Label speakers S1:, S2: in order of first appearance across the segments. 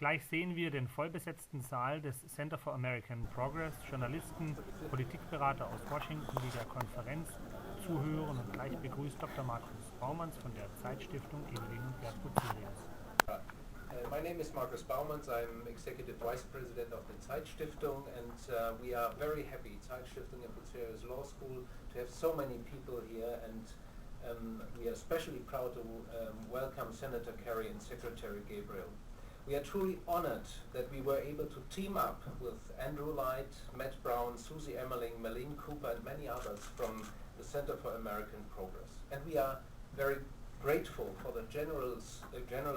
S1: Gleich sehen wir den vollbesetzten Saal des Center for American Progress, Journalisten, Politikberater aus Washington, die der Konferenz zuhören, und gleich begrüßt Dr. Markus Baumanns von der Zeitstiftung Evelyn und Gerd Bucerius.
S2: My name is Markus Baumanns. I'm Executive Vice President of the Zeitstiftung, and we are very happy, Zeitstiftung and Bucerius Law School, to have so many people here, and we are especially proud to welcome Senator Kerry and Secretary Gabriel. We are truly honored that we were able to team up with Andrew Light, Matt Brown, Susie Emmerling, Marlene Cooper, and many others from the Center for American Progress. And we are very grateful for the general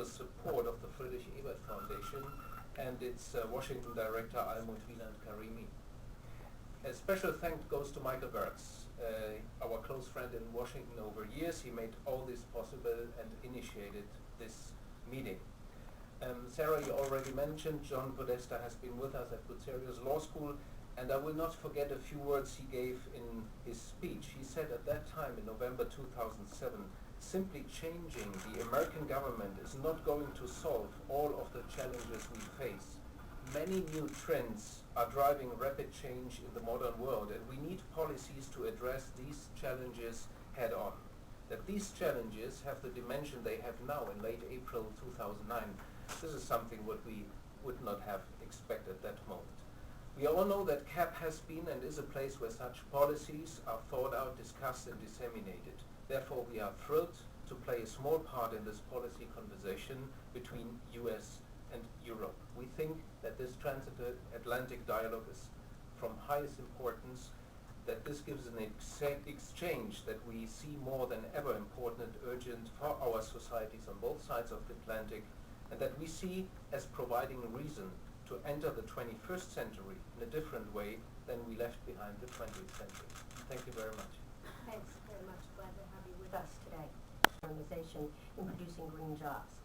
S2: support of the Friedrich Ebert Foundation and its Washington Director Almut Wieland-Karimi. A special thanks goes to Michael Bertz, our close friend in Washington over years. He made all this possible and initiated this meeting. Sarah, you already mentioned John Podesta has been with us at Bucerius Law School, and I will not forget a few words he gave in his speech. He said at that time in November 2007, simply changing the American government is not going to solve all of the challenges we face. Many new trends are driving rapid change in the modern world, and we need policies to address these challenges head on. That these challenges have the dimension they have now in late April 2009, this is something what we would not have expected at that moment. We all know that CAP has been and is a place where such policies are thought out, discussed, and disseminated. Therefore, we are thrilled to play a small part in this policy conversation between US and Europe. We think that this transatlantic dialogue is from highest importance, that this gives an exchange that we see more than ever important and urgent for our societies on both sides of the Atlantic, and that we see as providing a reason to enter the 21st century in a different way than we left behind the 20th century. Thank you very much.
S3: Thanks very much. Glad to have you with us today. Organization in producing green jobs.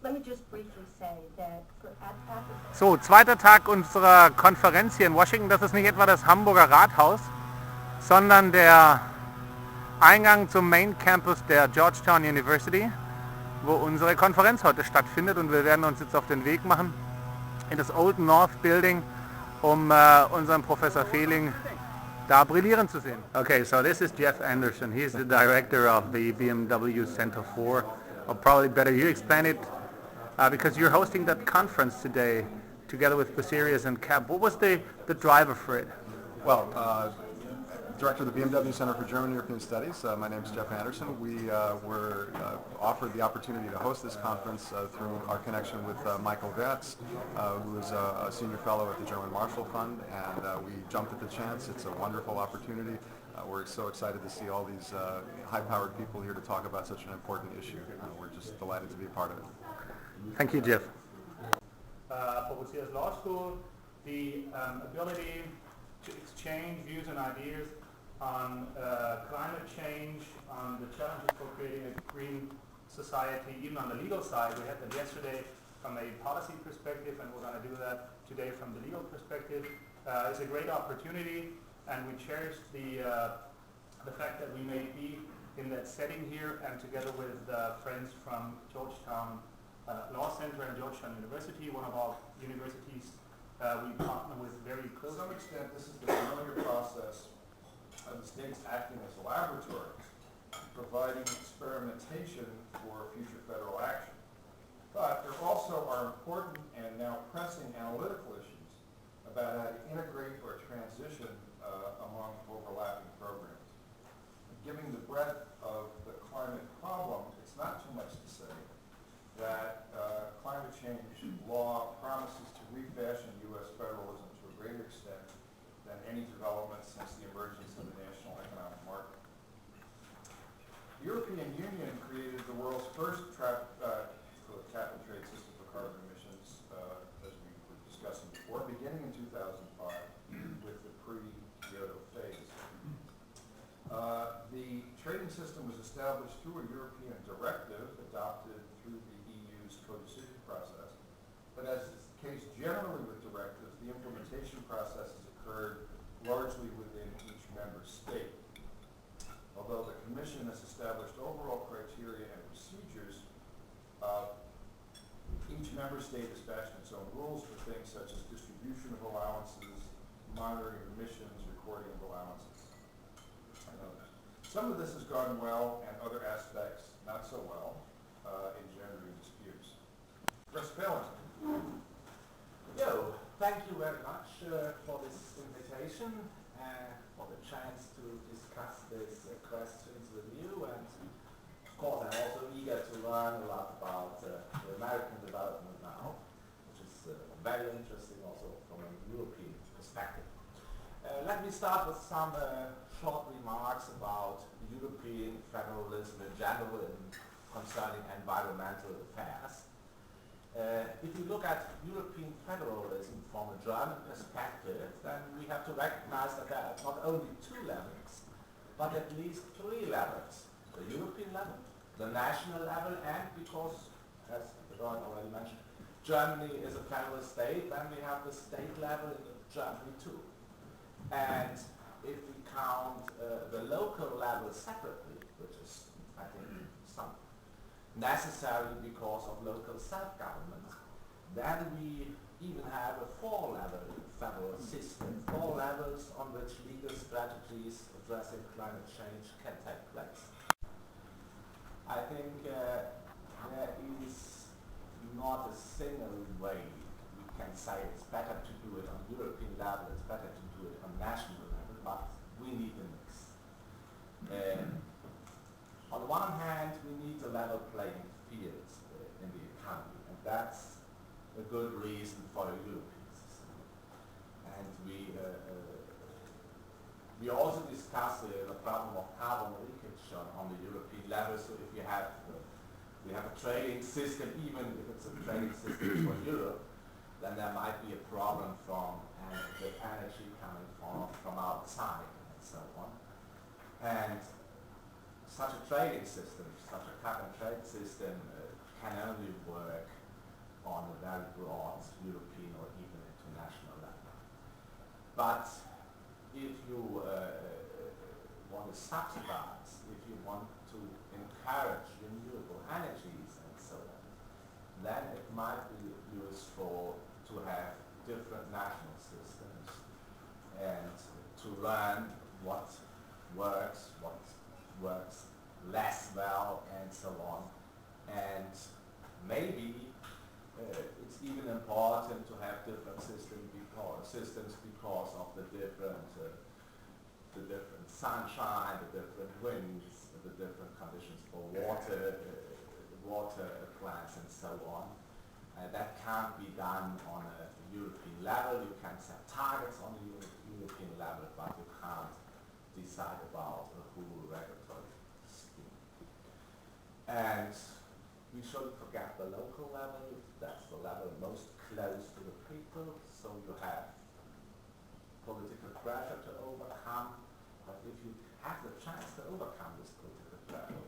S3: Let me just briefly say that
S1: So, zweiter Tag unserer Konferenz hier in Washington. Das ist nicht etwa das Hamburger Rathaus, sondern der Eingang zum Main Campus der Georgetown University, wo unsere Konferenz heute stattfindet, und wir werden uns jetzt auf den Weg machen in das Old North Building, um unseren Professor Fehling da brillieren zu sehen. Okay, so this is Jeff Anderson. He's the director of the BMW Center for, or probably better you explain it, because you're hosting that conference today together with Bucerius and CAP. What was the driver for it?
S4: Well, Director of the BMW Center for German and European Studies. My name is Jeff Anderson. We were offered the opportunity to host this conference through our connection with Michael Wertz, who is a senior fellow at the German Marshall Fund, and we jumped at the chance. It's a wonderful opportunity. We're so excited to see all these high-powered people here to talk about such an important issue. We're just delighted to be a part of it.
S1: Thank you, Jeff.
S5: For Bucerius Law School, the ability to exchange views and ideas on climate change, on the challenges for creating a green society, even on the legal side. We had that yesterday from a policy perspective, and we're going to do that today from the legal perspective. It's a great opportunity, and we cherish the fact that we may be in that setting here, and together with friends from Georgetown Law Center and Georgetown University, one of our universities we partner with very closely.
S6: To some extent, this is the familiar process of the states acting as laboratories, providing experimentation for future federal action. But there also are important and now pressing analytical issues about how to integrate or transition among overlapping programs. Given the breadth of the climate problem, it's not too much to say that climate change law promises to refashion U.S. federalism to a greater extent than any development since the emergence of the national economic market. The European Union created the world's first cap and trade system for carbon emissions, as we were discussing before, beginning in 2005 with the pre-Kyoto phase. The trading system was established through a European directive adopted through the EU's co-decision process, but as is the case generally with directives, the implementation process has occurred largely within each member state. Although the Commission has established overall criteria and procedures member state establishing its own rules for things such as distribution of allowances, monitoring of emissions, recording of allowances, and others. Some of this has gone well, and other aspects not so well, engendering disputes. Professor Spellman.
S7: Yo, thank you very much for this invitation and for the chance to discuss these questions with you. And of course, I'm also eager to learn a lot about the American development now, which is very interesting also from a European perspective. Let me start with some short remarks about European federalism in general and concerning environmental affairs. If you look at European federalism from a German perspective, then we have to recognize that there are not only two levels, but at least three levels. The European level, the national level, and because, as Bernd already mentioned, Germany is a federal state, then we have the state level in Germany too. And if we count the local level separately, which is, I think, some necessary because of local self-government, then we even have a four-level federal system, four levels on which legal strategies addressing climate change can take place. I think there is not a single way we can say it's better to do it on European level, it's better to do it on national level, but we need a mix. On the one hand, we need a level playing field in the economy, and that's a good reason for a European system. And we also discuss the problem of carbon leakage on the European level. So if we have a trading system, even if it's a trading system for Europe, then there might be a problem from the energy coming from outside and so on. And such a trading system, such a cap and trade system can only work on a very broad European or even international level. But if you want to subsidize, if you want to encourage renewable energies and so on, then it might be useful to have different national systems and to learn what works less well, and so on. And maybe it's even important to have different systems because of the different sunshine, the different winds, the different conditions for water plants, and so on. That can't be done on a European level. You can set targets on a European level, but you can't decide about a whole regulatory scheme. And we shouldn't forget the local level. That's the level most close to the people. So you have political pressure to overcome. But if you have the chance to overcome this political pressure,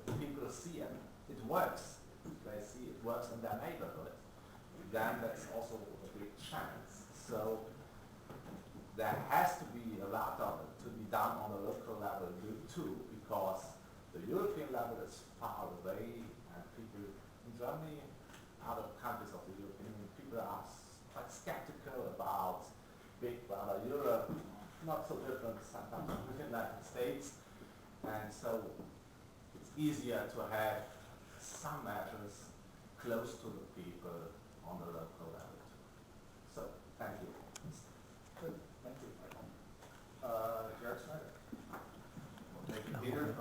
S7: if people see it works, they see it works in their neighborhood, then that's also a big chance. So there has to be a lot of it to be done on a local level too, because the European level is far away, and people in Germany, other countries of the European Union, people are quite skeptical about Big Brother Europe, not so different sometimes from the United States, and so it's easier to have some measures close to the people on the local level. So, thank you.
S6: Good, thank you. Jared Snyder.
S4: Thank you, Peter.